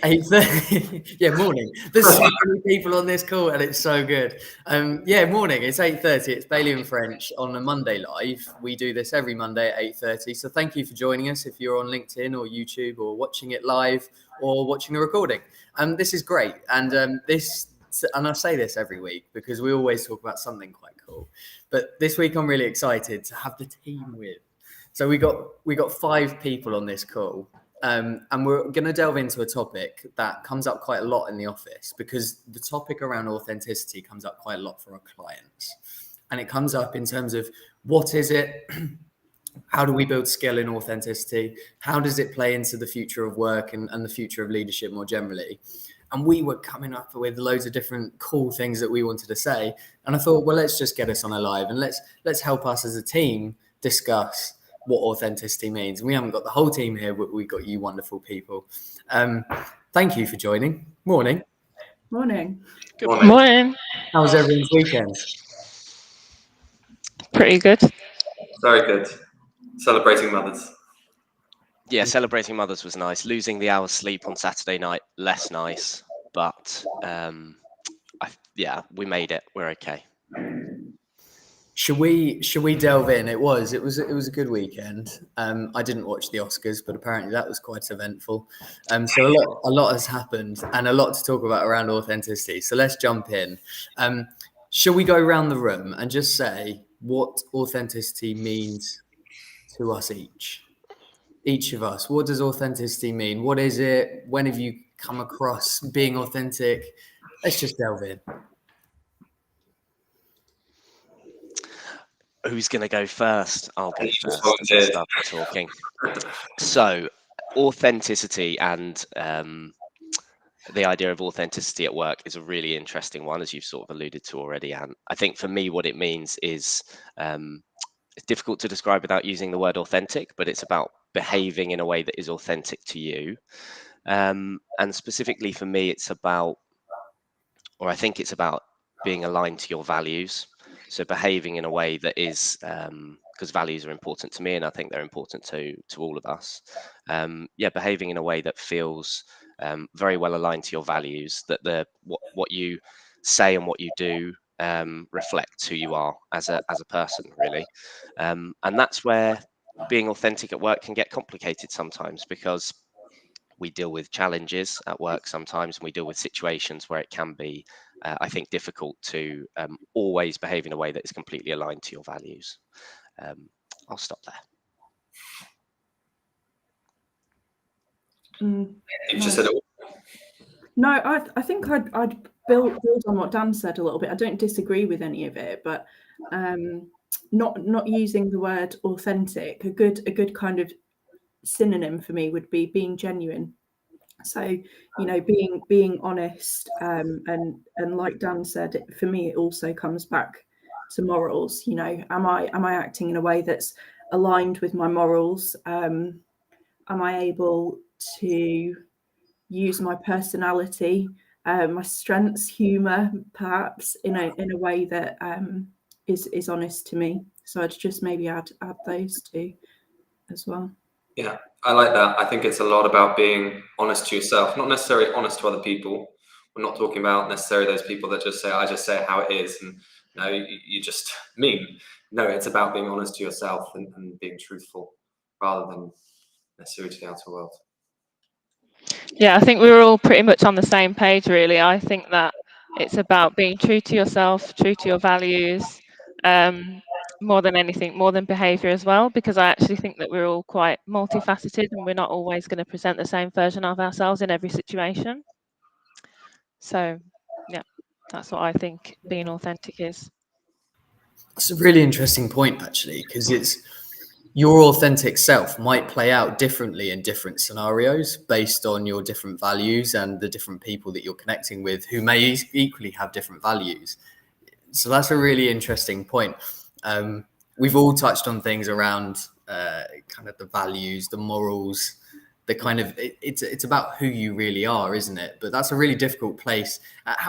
8:30. Yeah, morning. There's so many people on this call, and it's so good. Yeah, morning. It's 8:30. It's Bailey and French on a Monday live. We do this every Monday at 8:30. So thank you for joining us. If you're on LinkedIn or YouTube or watching it live or watching the recording, this is great. And and I say this every week because we always talk about something quite cool. But this week, I'm really excited to have the team with. So we got 5 people on this call. And we're going to delve into a topic that comes up quite a lot in the office because the topic around authenticity comes up quite a lot for our clients. And it comes up in terms of what is it? How do we build skill in authenticity? How does it play into the future of work and the future of leadership more generally? And we were coming up with loads of different cool things that we wanted to say. And I thought, well, let's just get us on a live and let's help us as a team discuss what authenticity means. And we haven't got the whole team here, but we've got you wonderful people. Thank you for joining. Morning. Morning. Good morning. Morning. How was everyone's weekend? Pretty good. Very good. Celebrating mothers. Yeah, celebrating mothers was nice. Losing the hour's sleep on Saturday night, less nice. But we made it. We're okay. Should we delve in? It was a good weekend. I didn't watch the Oscars, but apparently that was quite eventful. So a lot has happened and a lot to talk about around authenticity. So let's jump in. Shall we go around the room and just say what authenticity means to us each of us? What does authenticity mean? What is it? When have you come across being authentic? Let's just delve in. Who's going to go first? I'll go first as I start talking. So, authenticity and the idea of authenticity at work is a really interesting one, as you've sort of alluded to already, Anne. I think for me, what it means is it's difficult to describe without using the word authentic, but it's about behaving in a way that is authentic to you. And specifically for me, I think it's about being aligned to your values. So behaving in a way that is, because values are important to me, and I think they're important to all of us. Behaving in a way that feels very well aligned to your values. That what you say and what you do reflects who you are as a person, really. And that's where being authentic at work can get complicated sometimes, because we deal with challenges at work sometimes, and we deal with situations where it can be, I think, difficult to always behave in a way that is completely aligned to your values. I'll stop there. You've just said it all. No, I think I'd build on what Dan said a little bit. I don't disagree with any of it, but not using the word authentic. A good kind of synonym for me would be being genuine. So, being honest, and like Dan said, for me, it also comes back to morals. Am I acting in a way that's aligned with my morals? Am I able to use my personality, my strengths, humour, perhaps in a way that is honest to me? So I'd just maybe add those two as well. Yeah, I like that. I think it's a lot about being honest to yourself, not necessarily honest to other people. We're not talking about necessarily those people that just say, I just say it how it is, and no, you just mean. No, it's about being honest to yourself and being truthful rather than necessarily to the outer world. Yeah, I think we were all pretty much on the same page, really. I think that it's about being true to yourself, true to your values, more than anything, more than behaviour as well, because I actually think that we're all quite multifaceted and we're not always going to present the same version of ourselves in every situation. So, yeah, that's what I think being authentic is. It's a really interesting point, actually, because it's your authentic self might play out differently in different scenarios based on your different values and the different people that you're connecting with who may equally have different values. So that's a really interesting point. We've all touched on things around kind of the values, the morals, the kind of it's about who you really are, isn't it? But that's a really difficult place.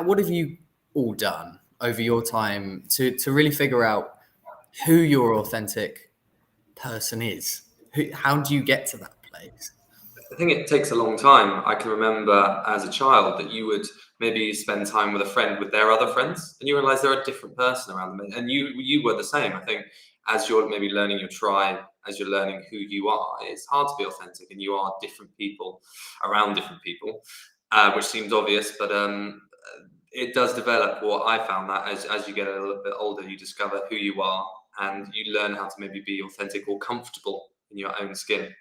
What have you all done over your time to really figure out who your authentic person is? How do you get to that place? I think it takes a long time. I can remember as a child that you would maybe spend time with a friend with their other friends, and you realize they're a different person around them. And you were the same. I think as you're maybe learning your tribe, as you're learning who you are, it's hard to be authentic, and you are different people around different people, which seems obvious, but it does develop. What I found that as you get a little bit older, you discover who you are, and you learn how to maybe be authentic or comfortable in your own skin.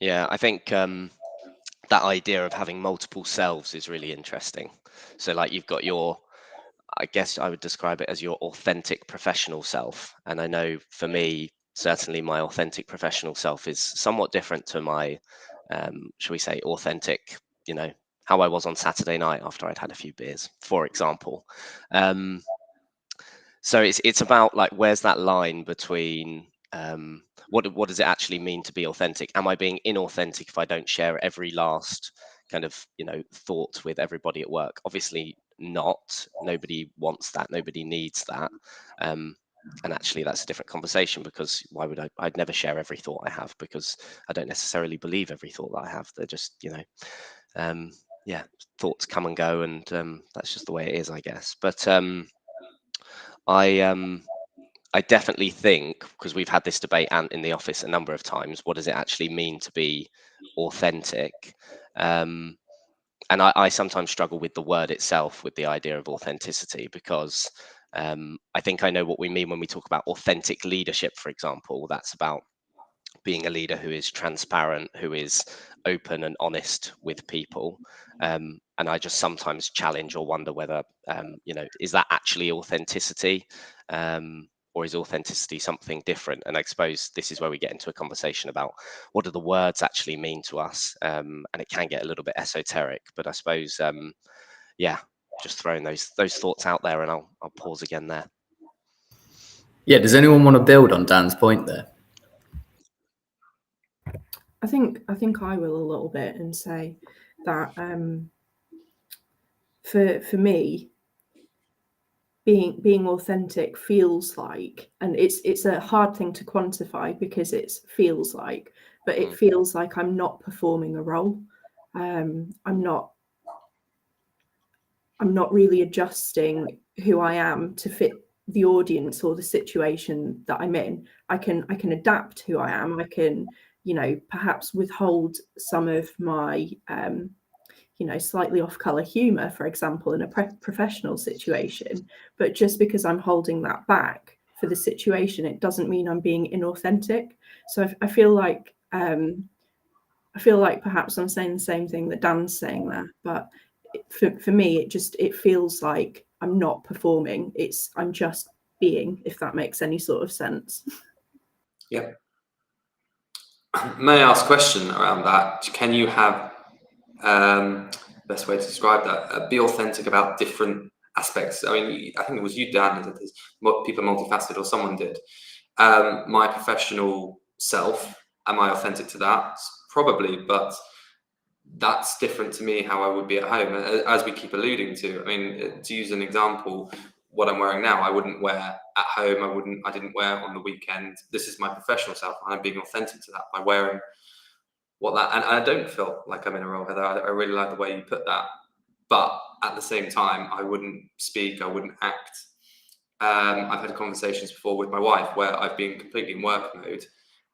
Yeah, I think that idea of having multiple selves is really interesting. So like you've got your, I guess I would describe it as your authentic professional self. And I know for me, certainly my authentic professional self is somewhat different to my, shall we say, authentic, how I was on Saturday night after I'd had a few beers, for example. So it's about like, where's that line between what does it actually mean to be authentic? Am I being inauthentic if I don't share every last kind of thought with everybody at work? Obviously not. Nobody wants that. Nobody needs that. And actually, that's a different conversation, because why would I'd never share every thought I have, because I don't necessarily believe every thought that I have. They're just thoughts come and go, and that's just the way it is, I guess. But I definitely think, because we've had this debate in the office a number of times, what does it actually mean to be authentic? And I sometimes struggle with the word itself, with the idea of authenticity, because I think I know what we mean when we talk about authentic leadership, for example. That's about being a leader who is transparent, who is open and honest with people. And I just sometimes challenge or wonder whether, is that actually authenticity? Or is authenticity something different? And I suppose this is where we get into a conversation about what do the words actually mean to us, and it can get a little bit esoteric. But I suppose, just throwing those thoughts out there, and I'll pause again there. Yeah. Does anyone want to build on Dan's point there? I think I will a little bit, and say that for me, being authentic feels like, and it's a hard thing to quantify because it feels like, but it feels like I'm not performing a role. I'm not really adjusting who I am to fit the audience or the situation that I'm in. I can adapt who I am. I can, perhaps withhold some of my slightly off color humor, for example, in a professional situation. But just because I'm holding that back for the situation, it doesn't mean I'm being inauthentic. So I feel like perhaps I'm saying the same thing that Dan's saying there, but for me, it feels like I'm not performing. I'm just being, if that makes any sort of sense. Yeah. May I ask a question around that? Can you have best way to describe that? Be authentic about different aspects. I mean, I think it was you, Dan, that people are multifaceted, or someone did. My professional self, am I authentic to that? Probably, but that's different to me how I would be at home, as we keep alluding to. I mean, to use an example, what I'm wearing now, I wouldn't wear at home. I didn't wear on the weekend. This is my professional self, and I'm being authentic to that by wearing and I don't feel like I'm in a role, Heather. I really like the way you put that. But at the same time, I wouldn't speak, I wouldn't act. I've had conversations before with my wife where I've been completely in work mode,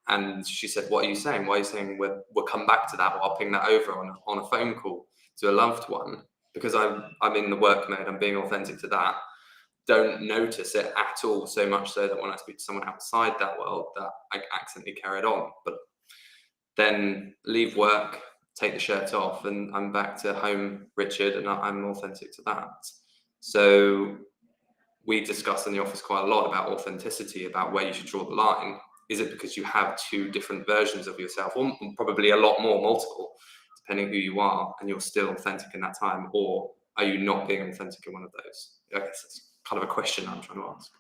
and she said, "What are you saying? Why are you saying we'll come back to that, or I'll ping that over on a phone call to a loved one?" Because I'm in the work mode, I'm being authentic to that. Don't notice it at all, so much so that when I speak to someone outside that world, that I accidentally carry it on. But then leave work, take the shirt off, and I'm back to home, Richard, and I'm authentic to that. So we discuss in the office quite a lot about authenticity, about where you should draw the line. Is it because you have two different versions of yourself, or probably a lot more, multiple, depending who you are, and you're still authentic in that time, or are you not being authentic in one of those? I guess that's kind of a question I'm trying to ask.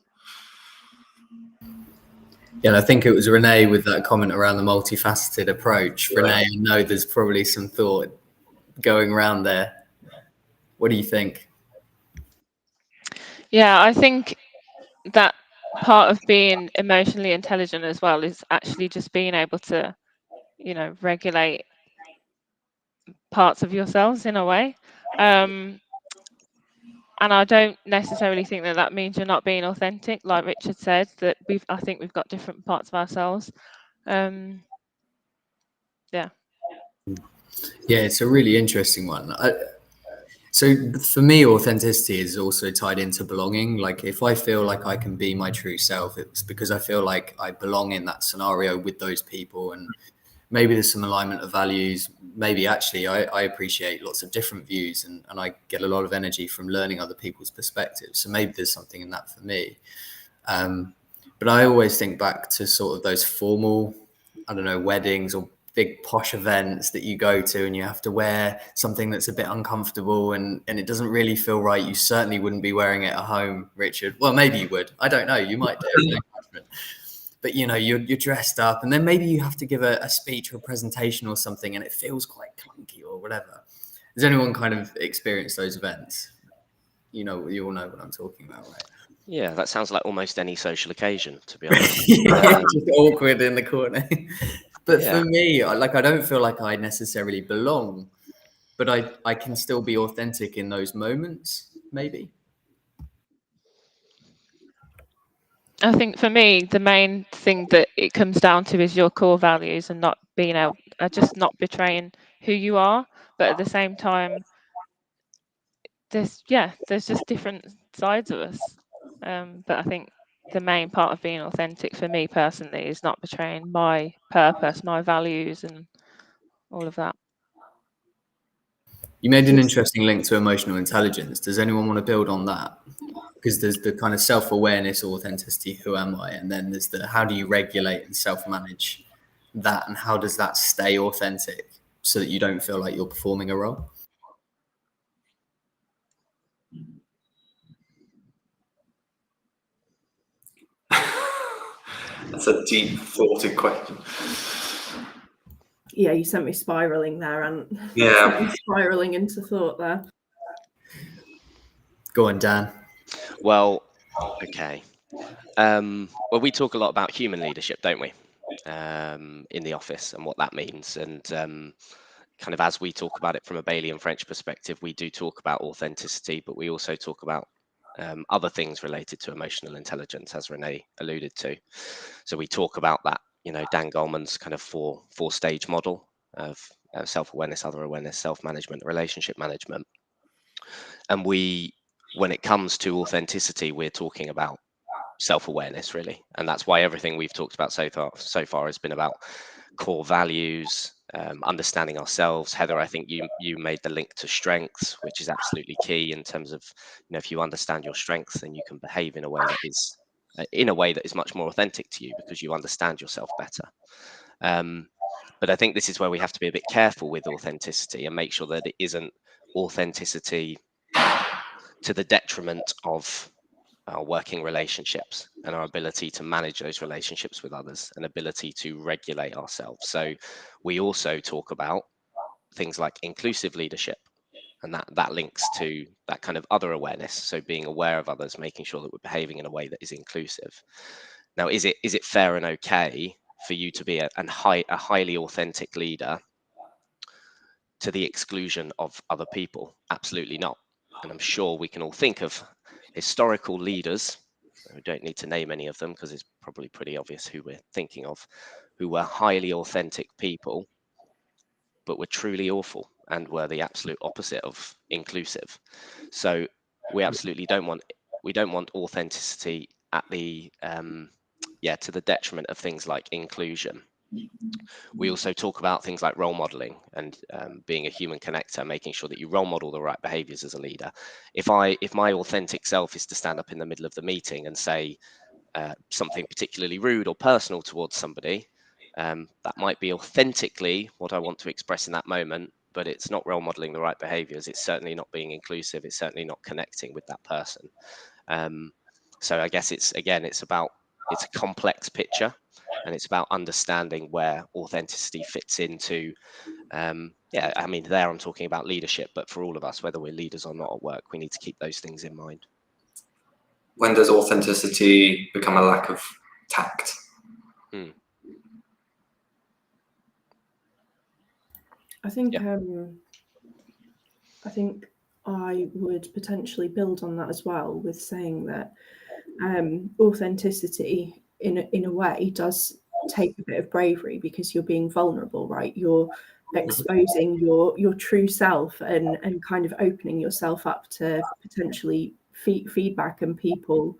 Yeah, and I think it was Renee with that comment around the multifaceted approach. Yeah. Renee, I know there's probably some thought going around there. What do you think? Yeah, I think that part of being emotionally intelligent as well is actually just being able to, you know, regulate parts of yourselves in a way. And I don't necessarily think that that means you're not being authentic. Like Richard said, that I think we've got different parts of ourselves. Yeah. Yeah, it's a really interesting one. So for me, authenticity is also tied into belonging. Like if I feel like I can be my true self, it's because I feel like I belong in that scenario with those people. And maybe there's some alignment of values. Maybe actually I appreciate lots of different views and I get a lot of energy from learning other people's perspectives. So maybe there's something in that for me. But I always think back to sort of those formal, I don't know, weddings or big posh events that you go to and you have to wear something that's a bit uncomfortable and it doesn't really feel right. You certainly wouldn't be wearing it at home, Richard. Well, maybe you would. I don't know. You might do. But you know, you're dressed up and then maybe you have to give a speech or a presentation or something and it feels quite clunky or whatever. Has anyone kind of experienced those events? You know, you all know what I'm talking about, right? Yeah, that sounds like almost any social occasion, to be honest. Just awkward in the corner. But Yeah. for me, I don't feel like I necessarily belong, but I can still be authentic in those moments, maybe. I think for me, the main thing that it comes down to is your core values and not being able, just not betraying who you are. But at the same time, there's just different sides of us. But I think the main part of being authentic for me personally is not betraying my purpose, my values, and all of that. You made an interesting link to emotional intelligence. Does anyone want to build on that? Because there's the kind of self-awareness, authenticity, who am I? And then there's the how do you regulate and self-manage that, and how does that stay authentic so that you don't feel like you're performing a role? That's a deep thoughted question. Yeah, you sent me spiraling there, and Yeah, spiraling into thought there. Go on, Dan. Well, okay. Well, we talk a lot about human leadership, don't we? In the office and what that means. And kind of as we talk about it from a Bailey and French perspective, we do talk about authenticity, but we also talk about other things related to emotional intelligence, as Renee alluded to. So we talk about that, you know, Dan Goleman's kind of four-stage model of self-awareness, other awareness, self-management, relationship management. And when it comes to authenticity, we're talking about self-awareness, really, and that's why everything we've talked about so far has been about core values, understanding ourselves. Heather, I think you made the link to strengths, which is absolutely key in terms of, you know, if you understand your strengths, then you can behave in a way that is much more authentic to you because you understand yourself better. But I think this is where we have to be a bit careful with authenticity and make sure that it isn't authenticity to the detriment of our working relationships and our ability to manage those relationships with others and ability to regulate ourselves. So we also talk about things like inclusive leadership, and that links to that kind of other awareness. So being aware of others, making sure that we're behaving in a way that is inclusive. Now, is it fair and okay for you to be a highly authentic leader to the exclusion of other people? Absolutely not. And I'm sure we can all think of historical leaders, we don't need to name any of them because it's probably pretty obvious who we're thinking of, who were highly authentic people, but were truly awful and were the absolute opposite of inclusive. So we absolutely don't want authenticity at the to the detriment of things like inclusion. We also talk about things like role modeling and being a human connector, making sure that you role model the right behaviors as a leader. If my authentic self is to stand up in the middle of the meeting and say something particularly rude or personal towards somebody, that might be authentically what I want to express in that moment, but it's not role modeling the right behaviors. It's certainly not being inclusive. It's certainly not connecting with that person. So I guess it's a complex picture, and it's about understanding where authenticity fits into. I mean, there I'm talking about leadership, but for all of us, whether we're leaders or not at work, we need to keep those things in mind. when does authenticity become a lack of tact? I think Yeah. I think I would potentially build on that as well, with saying that authenticity in a way does take a bit of bravery, because you're being vulnerable, right? You're exposing your true self and kind of opening yourself up to potentially feedback and people.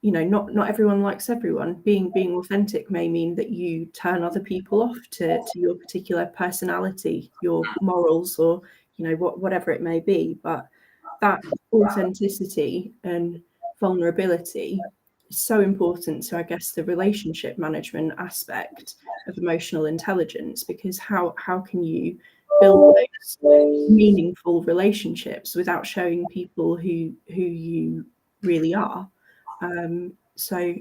You know, not everyone likes everyone. Being authentic may mean that you turn other people off to your particular personality, your morals, or you know, whatever it may be. But that authenticity and vulnerability is so important to, I guess, the relationship management aspect of emotional intelligence, because how can you build those meaningful relationships without showing people who you really are? So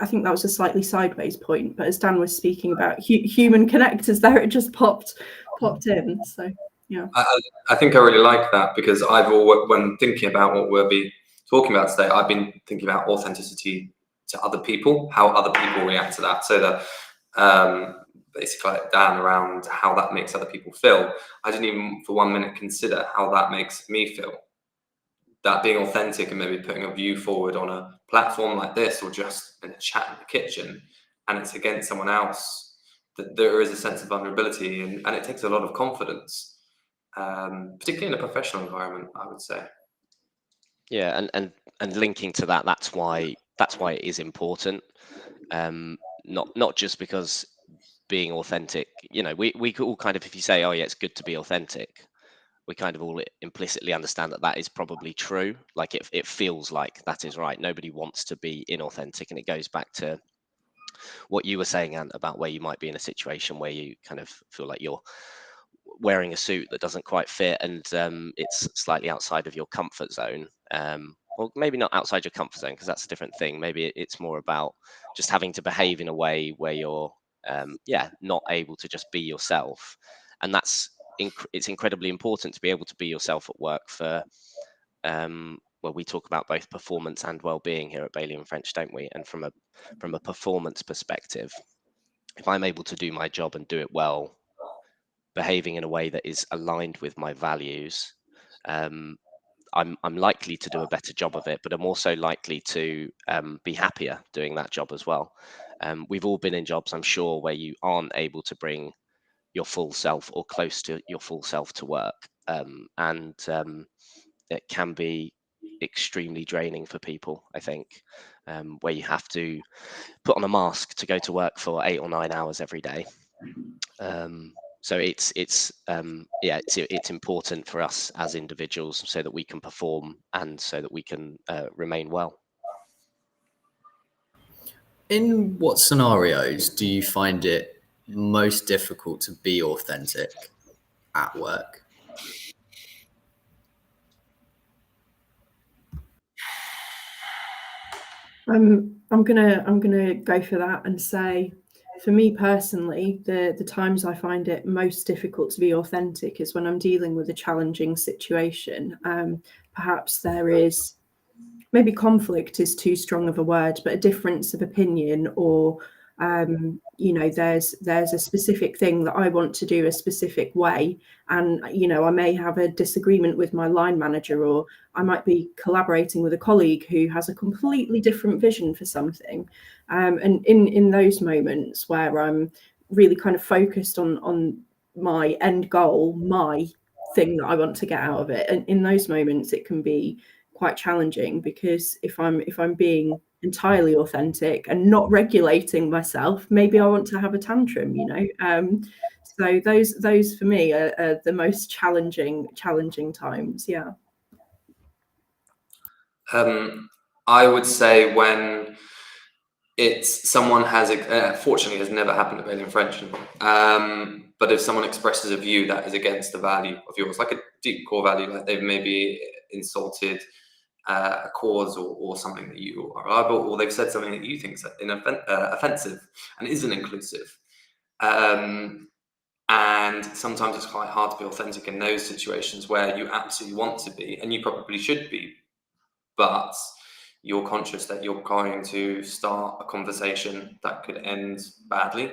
I think that was a slightly sideways point, but as Dan was speaking about human connectors there, it just popped in. So yeah, I think I really like that, because when thinking about what we'll be talking about today, I've been thinking about authenticity to other people, how other people react to that. So that basically, like Dan, around how that makes other people feel. I didn't even for 1 minute consider how that makes me feel. That being authentic and maybe putting a view forward on a platform like this, or just in a chat in the kitchen, and it's against someone else, that there is a sense of vulnerability, and it takes a lot of confidence, particularly in a professional environment, I would say. Yeah, and linking to that, that's why it is important. Not just because being authentic, you know, we all kind of, if you say, oh yeah, it's good to be authentic, we kind of all implicitly understand that is probably true. Like it feels like that is right. Nobody wants to be inauthentic, and it goes back to what you were saying, Ant, about where you might be in a situation where you kind of feel like you're wearing a suit that doesn't quite fit, and it's slightly outside of your comfort zone. Well, maybe not outside your comfort zone, because that's a different thing. Maybe it's more about just having to behave in a way where you're not able to just be yourself. And it's incredibly important to be able to be yourself at work for well, we talk about both performance and well-being here at Bailey and French, don't we? And from a performance perspective, if I'm able to do my job and do it well, behaving in a way that is aligned with my values, I'm likely to do a better job of it, but I'm also likely to be happier doing that job as well. We've all been in jobs, I'm sure, where you aren't able to bring your full self or close to your full self to work, and it can be extremely draining for people, I think, where you have to put on a mask to go to work for 8 or 9 hours every day. So it's important for us as individuals, so that we can perform and so that we can remain well. In what scenarios do you find it most difficult to be authentic at work? I'm gonna go for that and say, for me personally, the times I find it most difficult to be authentic is when I'm dealing with a challenging situation. Perhaps there is, maybe conflict is too strong of a word, but a difference of opinion, or you know, there's a specific thing that I want to do a specific way, and you know, I may have a disagreement with my line manager, or I might be collaborating with a colleague who has a completely different vision for something, and in those moments where I'm really kind of focused on my end goal, my thing that I want to get out of it, and in those moments it can be quite challenging, because if I'm being entirely authentic and not regulating myself, maybe I want to have a tantrum, you know. So those for me are the most challenging times. Yeah. I would say when it's someone fortunately has never happened at Bailey and French, but if someone expresses a view that is against the value of yours, like a deep core value, like they've maybe insulted a cause or something that you are liable, or they've said something that you think is offensive and isn't inclusive. And sometimes it's quite hard to be authentic in those situations where you absolutely want to be, and you probably should be, but you're conscious that you're going to start a conversation that could end badly,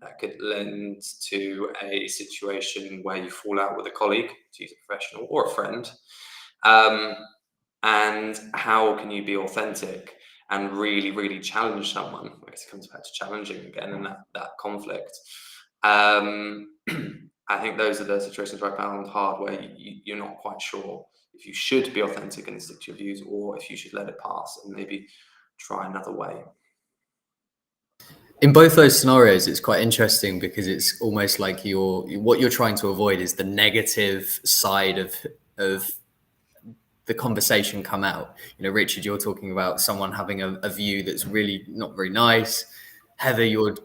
that could lend to a situation where you fall out with a colleague, to use a professional, or a friend. And how can you be authentic and really, really challenge someone? I guess it comes back to challenging again and that conflict. I think those are the situations where I found hard, where you're not quite sure if you should be authentic and stick to your views, or if you should let it pass and maybe try another way. In both those scenarios, it's quite interesting because it's almost like what you're trying to avoid is the negative side of the conversation come out. You know, Richard, you're talking about someone having a view that's really not very nice. Heather, you're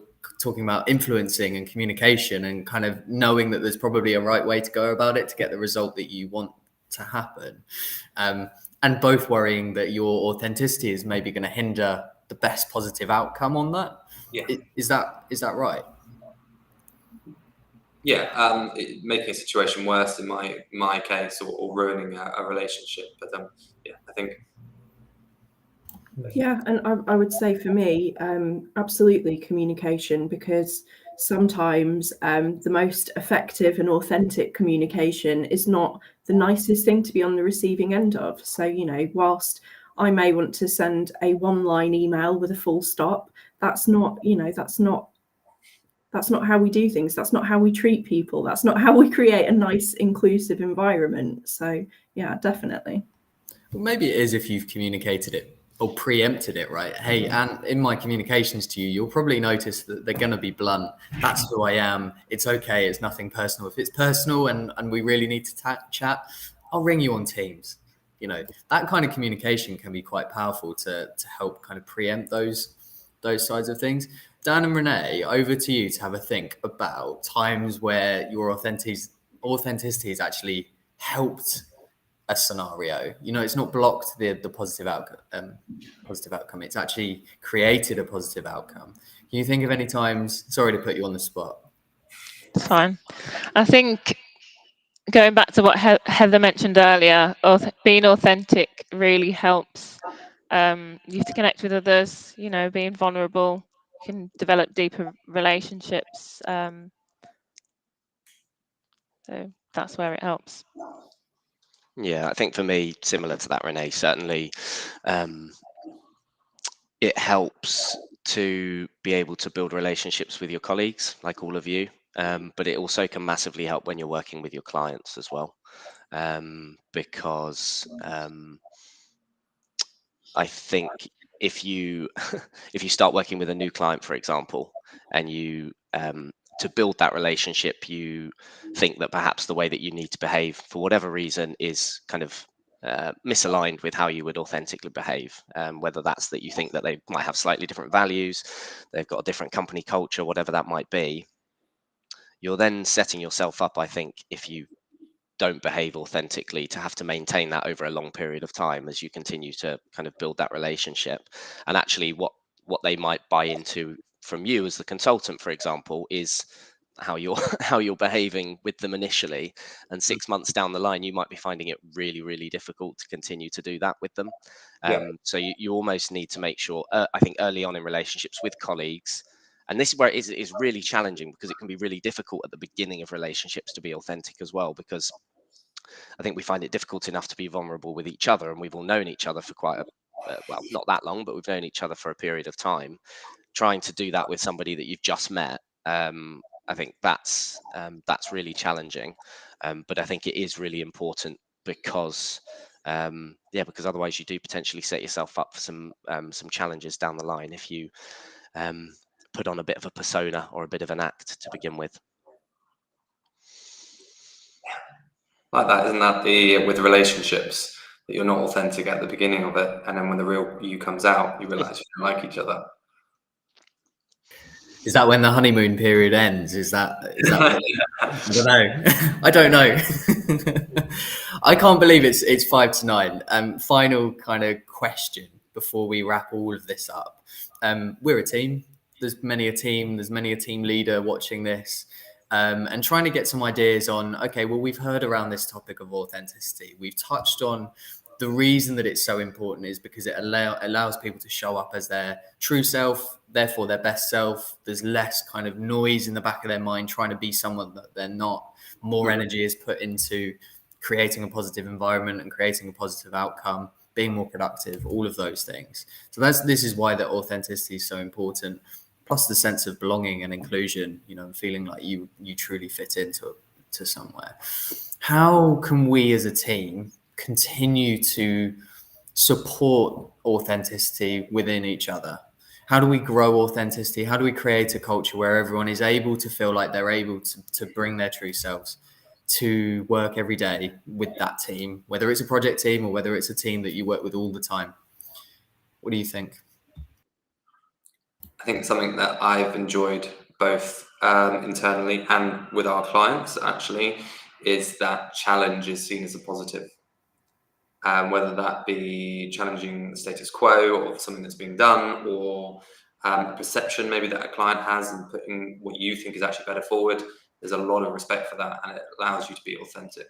talking about influencing and communication and kind of knowing that there's probably a right way to go about it to get the result that you want to happen. And both worrying that your authenticity is maybe going to hinder the best positive outcome on that. Yeah. Is that right? Yeah, making a situation worse in my case, or ruining a relationship. But yeah, I think. Yeah, and I would say for me, absolutely communication, because sometimes the most effective and authentic communication is not the nicest thing to be on the receiving end of. So, you know, whilst I may want to send a one-line email with a full stop, that's not how we do things. That's not how we treat people. That's not how we create a nice, inclusive environment. So yeah, definitely. Well, maybe it is if you've communicated it or preempted it, right? Hey, and in my communications to you, you'll probably notice that they're going to be blunt. That's who I am. It's okay. It's nothing personal. If it's personal and we really need to chat, I'll ring you on Teams. You know, that kind of communication can be quite powerful to help kind of preempt those sides of things. Dan and Renee, over to you to have a think about times where your authenticity has actually helped a scenario. You know, it's not blocked the positive outcome. It's actually created a positive outcome. Can you think of any times? Sorry to put you on the spot. It's fine. I think going back to what Heather mentioned earlier, being authentic really helps you to connect with others. You know, being vulnerable can develop deeper relationships. So that's where it helps. Yeah, I think for me, similar to that, Renee, certainly it helps to be able to build relationships with your colleagues, like all of you, but it also can massively help when you're working with your clients as well, because I think if you start working with a new client, for example, and you to build that relationship, you think that perhaps the way that you need to behave for whatever reason is kind of misaligned with how you would authentically behave, whether that's that you think that they might have slightly different values, they've got a different company culture, whatever that might be. You're then setting yourself up, I think, if you don't behave authentically, to have to maintain that over a long period of time as you continue to kind of build that relationship. And actually what they might buy into from you as the consultant, for example, is how you're behaving with them initially, and 6 months down the line you might be finding it really, really difficult to continue to do that with them. So you almost need to make sure, I think early on in relationships with colleagues, and this is where it is really challenging, because it can be really difficult at the beginning of relationships to be authentic as well, because I think we find it difficult enough to be vulnerable with each other, and we've all known each other for quite well, not that long, but we've known each other for a period of time. Trying to do that with somebody that you've just met, I think that's really challenging. But I think it is really important, because because otherwise you do potentially set yourself up for some challenges down the line if you put on a bit of a persona or a bit of an act to begin with. Like that, isn't that with relationships, that you're not authentic at the beginning of it, and then when the real you comes out, you realize you don't like each other. Is that when the honeymoon period ends? Is that I don't know. I can't believe it's 5 to 9. Final kind of question before we wrap all of this up. We're a team. There's many a team leader watching this. And trying to get some ideas on, okay, well, we've heard around this topic of authenticity. We've touched on the reason that it's so important is because it allows people to show up as their true self, therefore their best self. There's less kind of noise in the back of their mind trying to be someone that they're not. More energy is put into creating a positive environment and creating a positive outcome, being more productive, all of those things. So this is why the authenticity is so important. Plus the sense of belonging and inclusion, and feeling like you truly fit into somewhere. How can we as a team continue to support authenticity within each other? How do we grow authenticity? How do we create a culture where everyone is able to feel like they're able to bring their true selves to work every day with that team, whether it's a project team or whether it's a team that you work with all the time? What do you think? I think something that I've enjoyed both internally and with our clients actually is that challenge is seen as a positive. Whether that be challenging the status quo or something that's being done, or a perception maybe that a client has and putting what you think is actually better forward. There's a lot of respect for that, and it allows you to be authentic.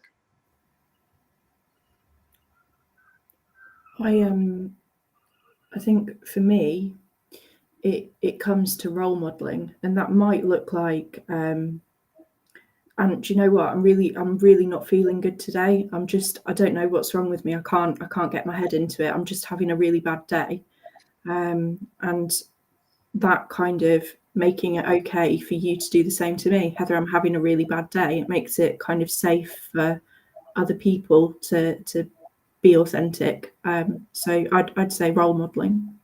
I think for me, it comes to role modeling, and that might look like, and do you know what? I'm really not feeling good today. I don't know what's wrong with me. I can't get my head into it. I'm just having a really bad day, and that kind of making it okay for you to do the same to me. Heather, I'm having a really bad day. It makes it kind of safe for other people to be authentic. So I'd say role modeling.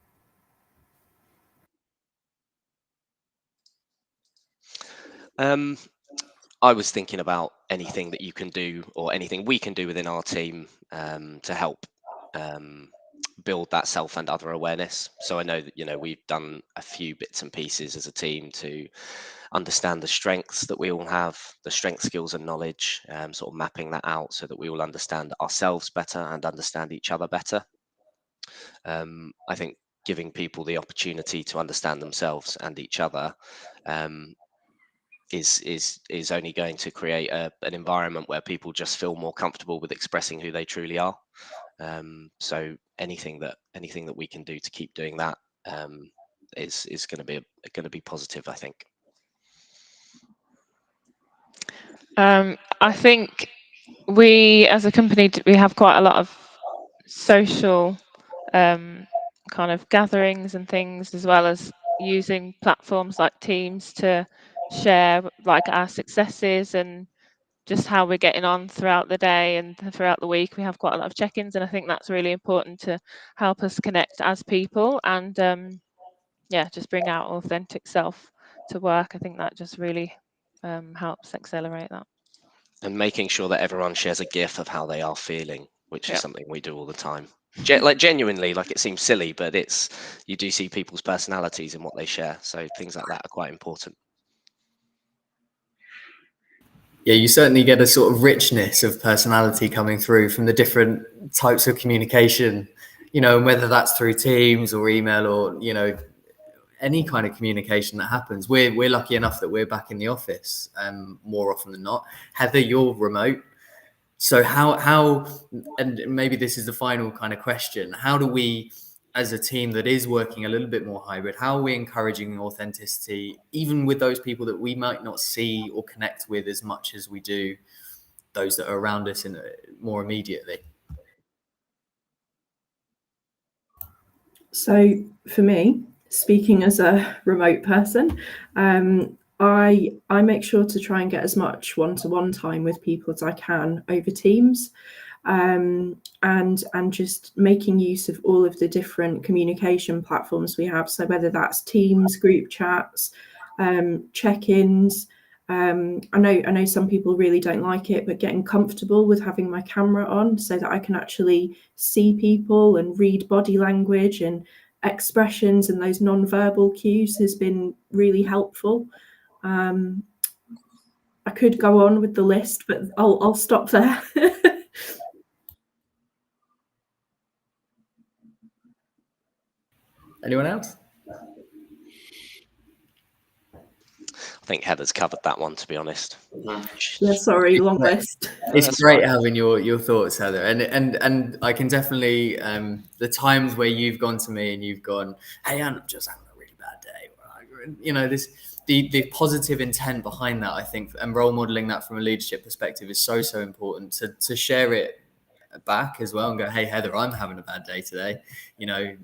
I was thinking about anything that you can do or anything we can do within our team to help build that self and other awareness. So I know that, we've done a few bits and pieces as a team to understand the strengths that we all have, the strength, skills and knowledge, sort of mapping that out so that we all understand ourselves better and understand each other better. I think giving people the opportunity to understand themselves and each other is only going to create an environment where people just feel more comfortable with expressing who they truly are. So anything that we can do to keep doing that is going to be positive, I think. I think we as a company, we have quite a lot of social kind of gatherings and things, as well as using platforms like Teams to share like our successes and just how we're getting on throughout the day and throughout the week. We have quite a lot of check-ins, and I think that's really important to help us connect as people and just bring our authentic self to work. I think that just really helps accelerate that. And making sure that everyone shares a GIF of how they are feeling, which is something we do all the time. Genuinely, like it seems silly, but you do see people's personalities in what they share. So things like that are quite important. Yeah, you certainly get a sort of richness of personality coming through from the different types of communication, and whether that's through Teams or email or, any kind of communication that happens. We're lucky enough that we're back in the office more often than not. Heather, you're remote. So how, and maybe this is the final kind of question, how do we, as a team that is working a little bit more hybrid, how are we encouraging authenticity, even with those people that we might not see or connect with as much as we do those that are around us more immediately? So for me, speaking as a remote person, I make sure to try and get as much one-to-one time with people as I can over Teams, and just making use of all of the different communication platforms we have. So whether that's Teams, group chats, check-ins. I know some people really don't like it, but getting comfortable with having my camera on so that I can actually see people and read body language and expressions and those non-verbal cues has been really helpful. I could go on with the list, but I'll stop there. Anyone else? I think Heather's covered that one, to be honest. Yeah, sorry, long list. It's great having your thoughts, Heather, and I can definitely the times where you've gone to me and you've gone, hey, I'm just having a really bad day. You know, the positive intent behind that, I think, and role modeling that from a leadership perspective is so important to share it back as well and go, hey, Heather, I'm having a bad day today, you know,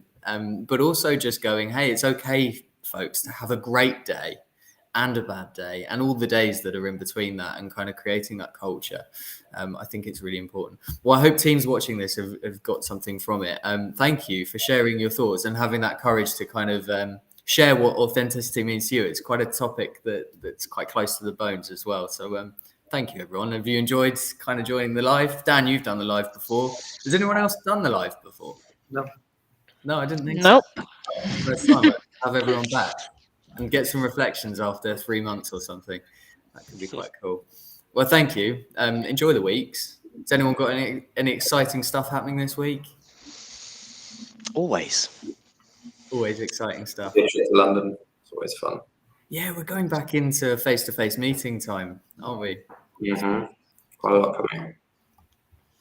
but also just going, hey, it's okay, folks, to have a great day and a bad day and all the days that are in between that, and kind of creating that culture. I think it's really important. Well, I hope teams watching this have got something from it. Thank you for sharing your thoughts and having that courage to kind of share what authenticity means to you. It's quite a topic that's quite close to the bones as well. So thank you, everyone. Have you enjoyed kind of joining the live? Dan, you've done the live before. Has anyone else done the live before? No, I didn't think so. First time. Have everyone back and get some reflections after 3 months or something. That could be quite cool. Well, thank you. Enjoy the weeks. Has anyone got any exciting stuff happening this week? Always Exciting stuff. To London, it's always fun. Yeah, we're going back into face-to-face meeting time, aren't we? Mm-hmm. Quite a lot coming.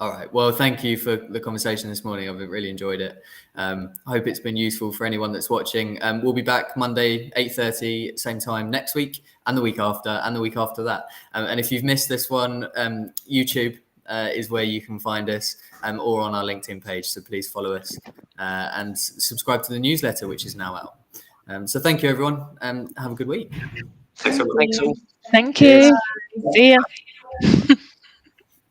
All right. Well, thank you for the conversation this morning. I've really enjoyed it. I hope it's been useful for anyone that's watching. We'll be back Monday, 8:30, same time next week, and the week after, and the week after that. And if you've missed this one, YouTube is where you can find us, or on our LinkedIn page. So please follow us and subscribe to the newsletter, which is now out. So thank you, everyone, and have a good week. Thanks, everyone. Thanks all. Thank you. See ya.